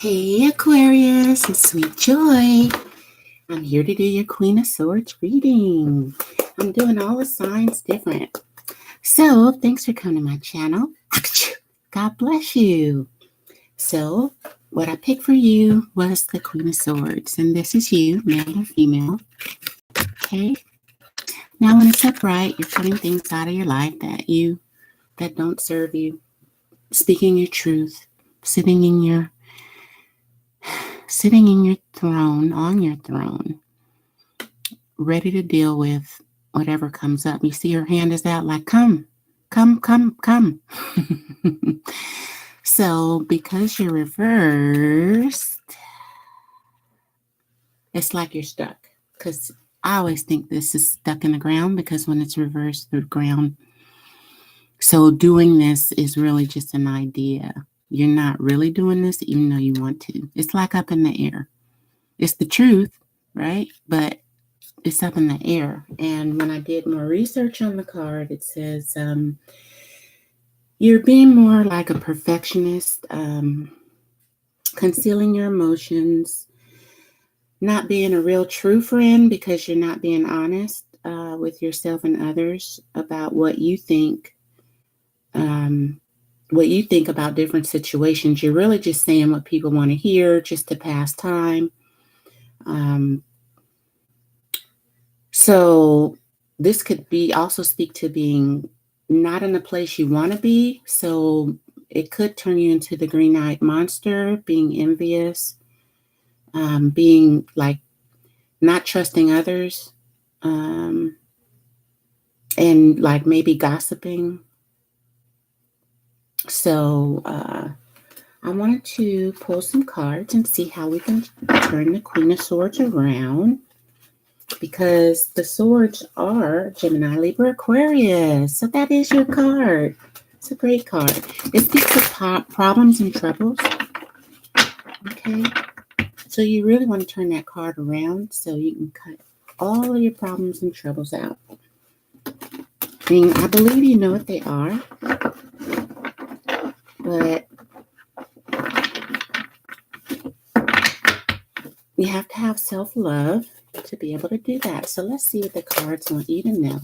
Hey Aquarius and sweet joy. I'm here to do your Queen of Swords reading. I'm doing all the signs different. So thanks for coming to my channel. God bless you. So what I picked for you was the Queen of Swords. And this is you, male or female. Okay. Now when it's upright, you're cutting things out of your life that don't serve you. Speaking your truth. Sitting in your throne, on your throne, ready to deal with whatever comes up. You see your hand is out like, come. So because you're reversed, it's like you're stuck. Because I always think this is stuck in the ground because when it's reversed through the ground. So doing this is really just an idea. You're not really doing this even though you want to. It's like up in the air. It's the truth, right? But it's up in the air. And when I did more research on the card, it says you're being more like a perfectionist, concealing your emotions, not being a real true friend because you're not being honest with yourself and others about what you think about different situations. You're really just saying what people want to hear just to pass time. So this could be also speak to being not in the place you want to be. So it could turn you into the green-eyed monster, being envious, being like not trusting others, and like maybe gossiping. So I wanted to pull some cards and see how we can turn the Queen of Swords around. Because the swords are Gemini, Libra, Aquarius. So that is your card. It's a great card. It speaks of problems and troubles. Okay. So you really want to turn that card around so you can cut all of your problems and troubles out. I believe you know what they are. But you have to have self-love to be able to do that. So let's see what the cards want you to know.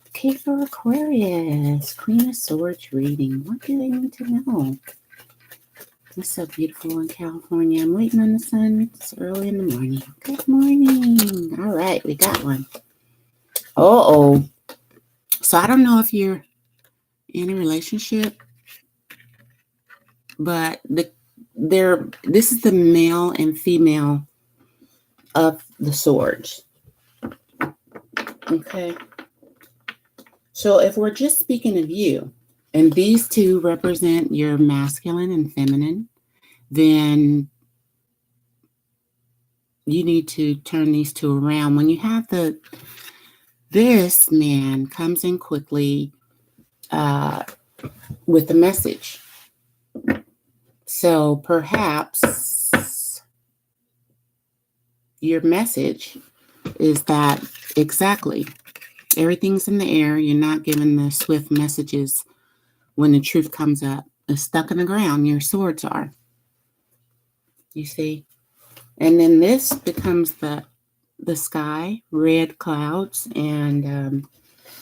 Okay, for Aquarius, Queen of Swords reading. What do they need to know? It's so beautiful in California. I'm waiting on the sun. It's early in the morning. Good morning. All right, we got one. Uh-oh. So I don't know if you're in a relationship, but this is the male and female of the swords. Okay. So if we're just speaking of you, and these two represent your masculine and feminine, then you need to turn these two around. When you have this man comes in quickly with a message. So perhaps your message is that exactly everything's in the air. You're not giving the swift messages when the truth comes up. It's stuck in the ground. Your swords are. You see? And then this becomes the sky, red clouds. And,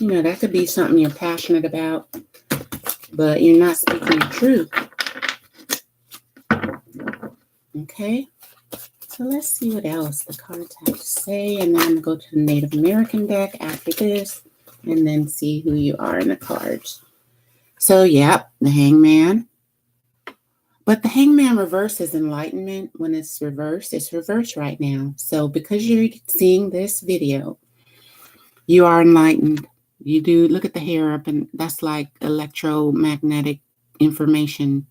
that could be something you're passionate about, but you're not speaking the truth. Okay? So let's see what else the cards have to say. And then I'm going to go to the Native American deck after this and then see who you are in the cards. So, yep, the Hangman. But the Hangman reverse is enlightenment. When it's reversed right now. So because you're seeing this video, you are enlightened. You do look at the hair up, and that's like electromagnetic information.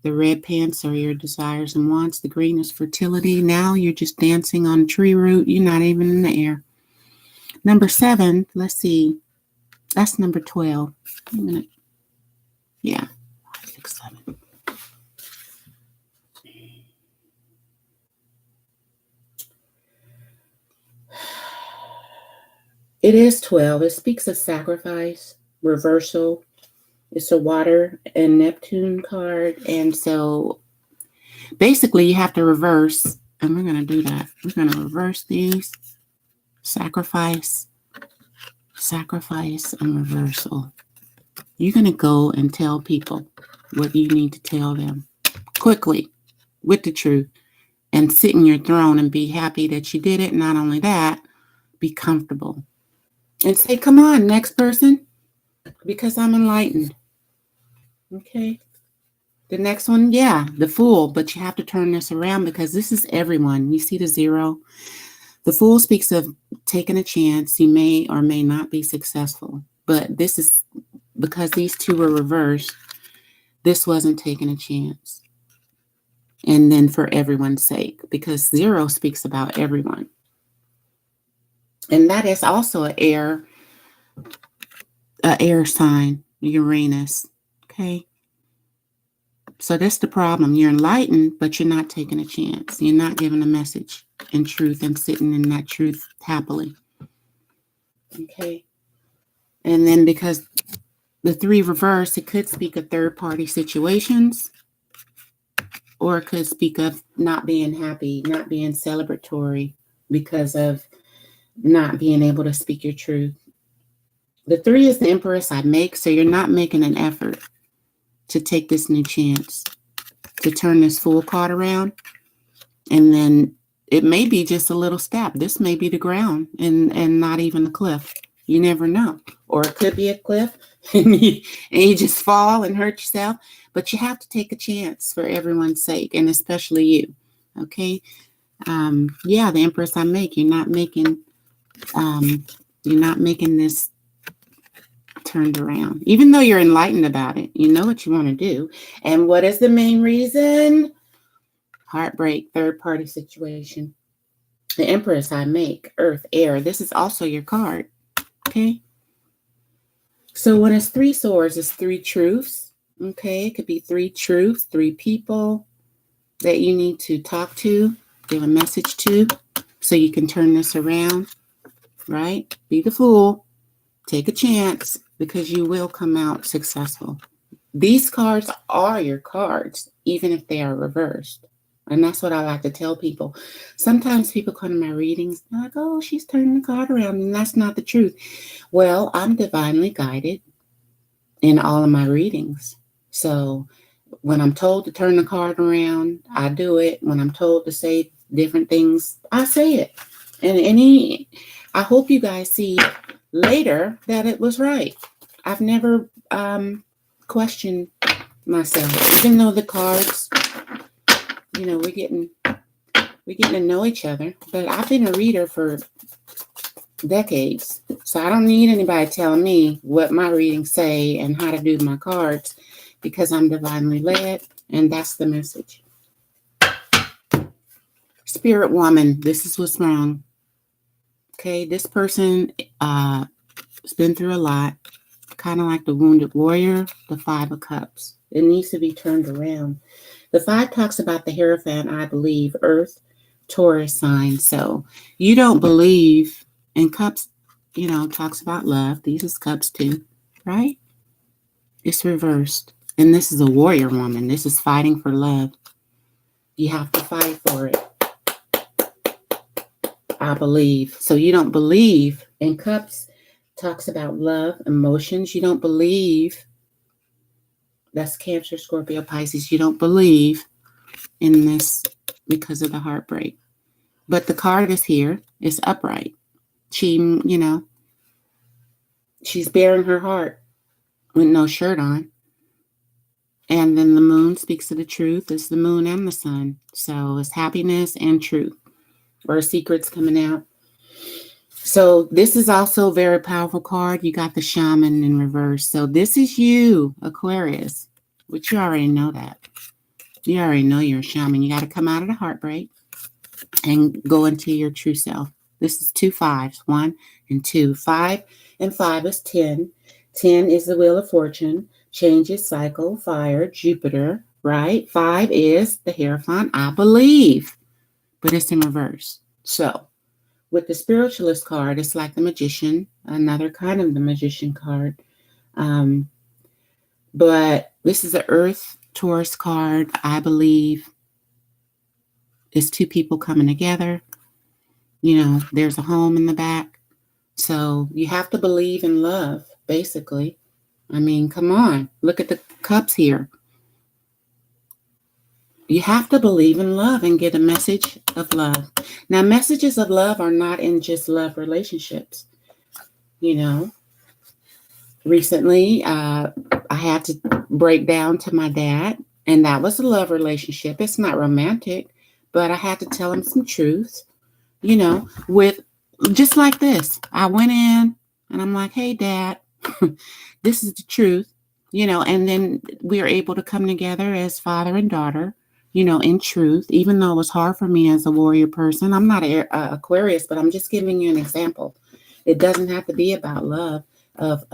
The red pants are your desires and wants. The green is fertility. Now you're just dancing on a tree root. You're not even in the air. Number 7, let's see. That's number 12. Wait a minute. Yeah, 5, 6, 7. It is 12. It speaks of sacrifice, reversal. It's a water and Neptune card. And so Basically, you have to reverse, and we're going to do that. We're going to reverse these. Sacrifice, and reversal. You're going to go and tell people what you need to tell them quickly with the truth, and sit in your throne and be happy that you did it. Not only that, be comfortable and say, come on, next person, because I'm enlightened. Okay. The next one, yeah, the Fool, but you have to turn this around because this is everyone. You see the 0? The Fool speaks of taking a chance. You may or may not be successful, but this is because these two were reversed. This wasn't taking a chance. And then for everyone's sake, because 0 speaks about everyone. And that is also an air sign, Uranus. Okay. So that's the problem. You're enlightened, but you're not taking a chance. You're not giving a message in truth and sitting in that truth happily. Okay. And then because the 3 reversed, it could speak of third-party situations, or it could speak of not being happy, not being celebratory because of not being able to speak your truth. The 3 is the Empress I make, so you're not making an effort to take this new chance, to turn this Fool card around. And then it may be just a little step. This may be the ground and not even a cliff. You never know. Or it could be a cliff and you just fall and hurt yourself. But you have to take a chance for everyone's sake, and especially you. Okay? Yeah, the Empress I make. You're not making this turned around. Even though you're enlightened about it, you know what you want to do. And what is the main reason? Heartbreak, third-party situation. The Empress I make, Earth, Air. This is also your card. Okay? So when it's 3 swords, it's 3 truths. Okay? It could be 3 truths, 3 people that you need to talk to, give a message to, so you can turn this around. Right? Be the Fool. Take a chance, because you will come out successful. These cards are your cards, even if they are reversed. And that's what I like to tell people. Sometimes people come to my readings, they're like, oh, she's turning the card around, and that's not the truth. Well, I'm divinely guided in all of my readings. So when I'm told to turn the card around, I do it. When I'm told to say different things, I say it. And I hope you guys see later that it was right. I've never questioned myself, even though the cards, we're getting to know each other. But I've been a reader for decades, so I don't need anybody telling me what my readings say and how to do my cards, because I'm divinely led, and that's the message. Spirit woman, this is what's wrong. Okay, this person has been through a lot, kind of like the wounded warrior, the 5 of Cups. It needs to be turned around. The 5 talks about the Hierophant, I believe, Earth, Taurus sign. So you don't believe in Cups, talks about love. These is Cups too, right? It's reversed. And this is a warrior woman. This is fighting for love. You have to fight for it, I believe. So you don't believe in Cups. Talks about love, emotions. You don't believe. That's Cancer, Scorpio, Pisces. You don't believe in this because of the heartbreak. But the card is here. It's upright. She, she's bearing her heart with no shirt on. And then the moon speaks of the truth. It's the moon and the sun. So it's happiness and truth, or secrets coming out. So this is also a very powerful card. You got the Shaman in reverse. So this is you, Aquarius, which you already know that. You already know you're a shaman. You got to come out of the heartbreak and go into your true self. This is 2 5s, 1 and 2. 5 and 5 is 10. 10 is the Wheel of Fortune. Changes, cycle, fire, Jupiter, right? 5 is the Hierophant, I believe, but it's in reverse. So with the Spiritualist card, it's like the Magician, another kind of the Magician card. But this is the Earth Taurus card, I believe. It's two people coming together. You know, there's a home in the back. So you have to believe in love, basically. I mean, come on. Look at the cups here. You have to believe in love and get a message of love. Now, messages of love are not in just love relationships. You know, recently I had to break down to my dad, and that was a love relationship. It's not romantic, but I had to tell him some truth, you know, with just like this. I went in and I'm like, hey, Dad, this is the truth, you know, and then we are able to come together as father and daughter, you know, in truth, even though it was hard for me as a warrior person. I'm not an Aquarius, but I'm just giving you an example. It doesn't have to be about love of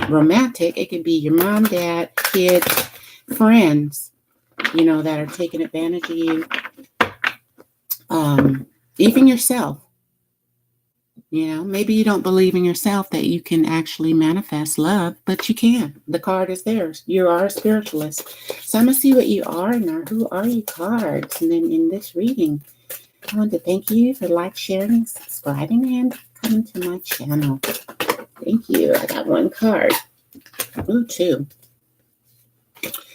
romantic. It could be your mom, dad, kids, friends, you know, that are taking advantage of you. Even yourself. You know, maybe you don't believe in yourself that you can actually manifest love, but you can. The card is theirs. You are a spiritualist. So I'm going to see what you are and who are you cards. And then in this reading, I want to thank you for sharing, subscribing, and coming to my channel. Thank you. I got one card. Ooh, two.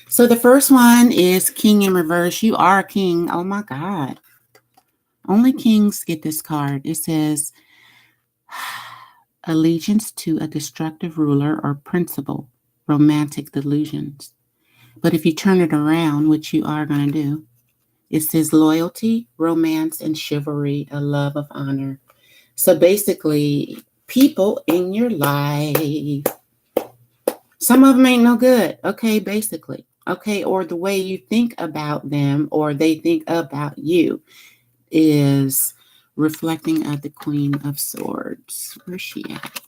So the first one is King in reverse. You are a king. Oh, my God. Only kings get this card. It says, allegiance to a destructive ruler or principle, romantic delusions. But if you turn it around, which you are going to do, it says loyalty, romance, and chivalry, a love of honor. So basically, people in your life, some of them ain't no good, okay, basically, okay, or the way you think about them or they think about you is reflecting of the Queen of Swords. Where's she at?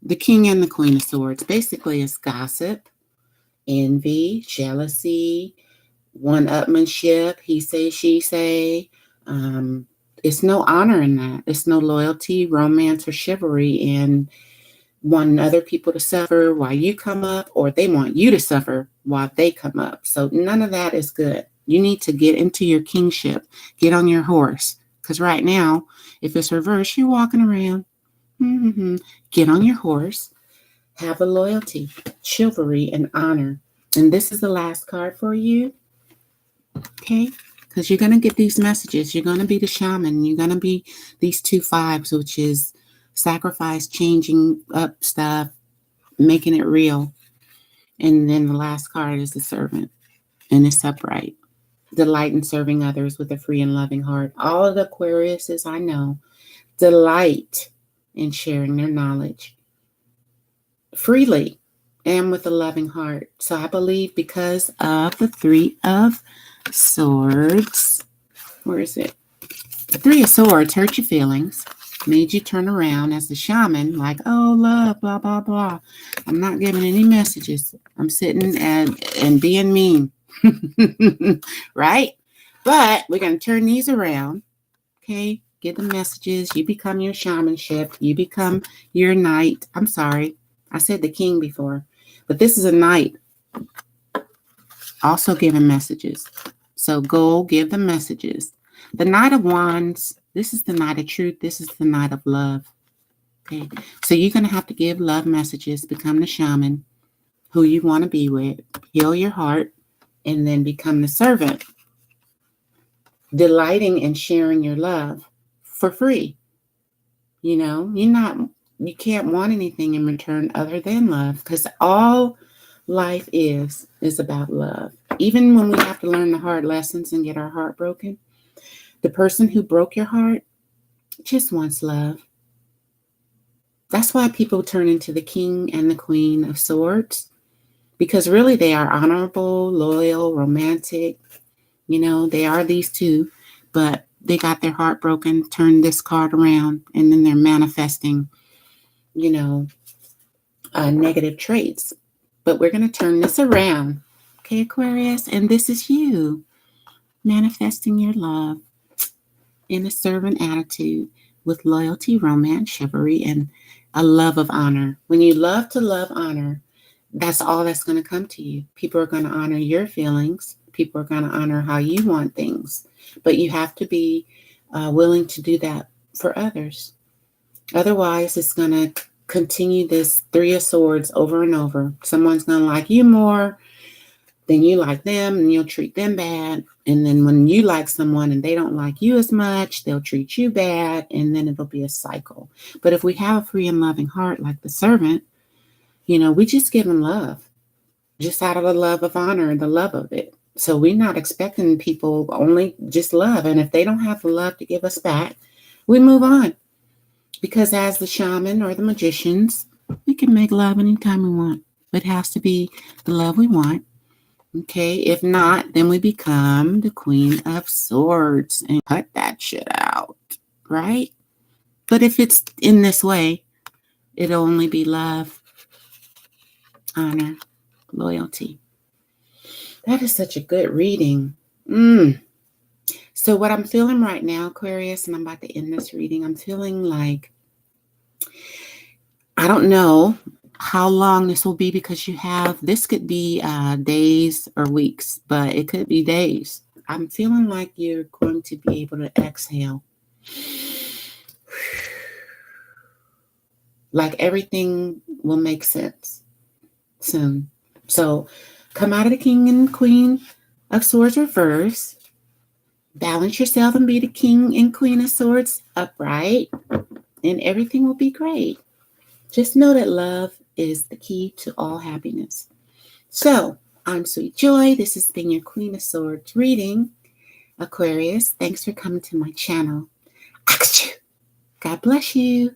The King and the Queen of Swords. Basically, it's gossip, envy, jealousy, one-upmanship, he say, she say. It's no honor in that. It's no loyalty, romance, or chivalry in wanting other people to suffer while you come up, or they want you to suffer while they come up. So none of that is good. You need to get into your kingship. Get on your horse. Because right now, if it's reversed, you're walking around. Get on your horse. Have a loyalty, chivalry, and honor. And this is the last card for you. Okay? Because you're going to get these messages. You're going to be the shaman. You're going to be these 2 5s, which is sacrifice, changing up stuff, making it real. And then the last card is the servant. And it's upright. Delight in serving others with a free and loving heart. All of the Aquariuses I know delight in sharing their knowledge freely and with a loving heart. So I believe because of the 3 of Swords, where is it? The 3 of Swords hurt your feelings, made you turn around as the shaman, like, oh, love, blah, blah, blah. I'm not giving any messages. I'm sitting and being mean. Right? But we're going to turn these around. Okay? Get the messages. You become your shamanship. You become your knight. I'm sorry. I said the king before. But this is a knight. Also giving messages. So go give the messages. The Knight of Wands. This is the Knight of Truth. This is the Knight of Love. Okay? So you're going to have to give love messages. Become the shaman. Who you want to be with. Heal your heart. And then become the servant, delighting in sharing your love for free. You know, you can't want anything in return other than love, because all life is about love. Even when we have to learn the hard lessons and get our heart broken, the person who broke your heart just wants love. That's why people turn into the King and the Queen of Swords. Because really they are honorable, loyal, romantic. You know, they are these 2, but they got their heart broken, turned this card around, and then they're manifesting, you know, negative traits. But we're going to turn this around. Okay, Aquarius? And this is you manifesting your love in a servant attitude with loyalty, romance, chivalry, and a love of honor. When you love to love honor, that's all that's going to come to you. People are going to honor your feelings. People are going to honor how you want things. But you have to be willing to do that for others. Otherwise, it's going to continue this Three of Swords over and over. Someone's going to like you more than you like them, and you'll treat them bad. And then when you like someone and they don't like you as much, they'll treat you bad, and then it'll be a cycle. But if we have a free and loving heart like the servant, we just give them love, just out of the love of honor and the love of it. So we're not expecting people only just love. And if they don't have the love to give us back, we move on. Because as the shaman or the magicians, we can make love anytime we want. It has to be the love we want. Okay, if not, then we become the Queen of Swords and cut that shit out, right? But if it's in this way, it'll only be love, honor, loyalty. That is such a good reading. So what I'm feeling right now, Aquarius, and I'm about to end this reading, I'm feeling like, I don't know how long this will be, because this could be days or weeks, but it could be days. I'm feeling like you're going to be able to exhale. Like everything will make sense soon. So come out of the King and Queen of Swords reverse. Balance yourself and be the King and Queen of Swords upright, and everything will be great. Just know that love is the key to all happiness. So, I'm Sweet Joy. This has been your Queen of Swords reading. Aquarius, thanks for coming to my channel. God bless you.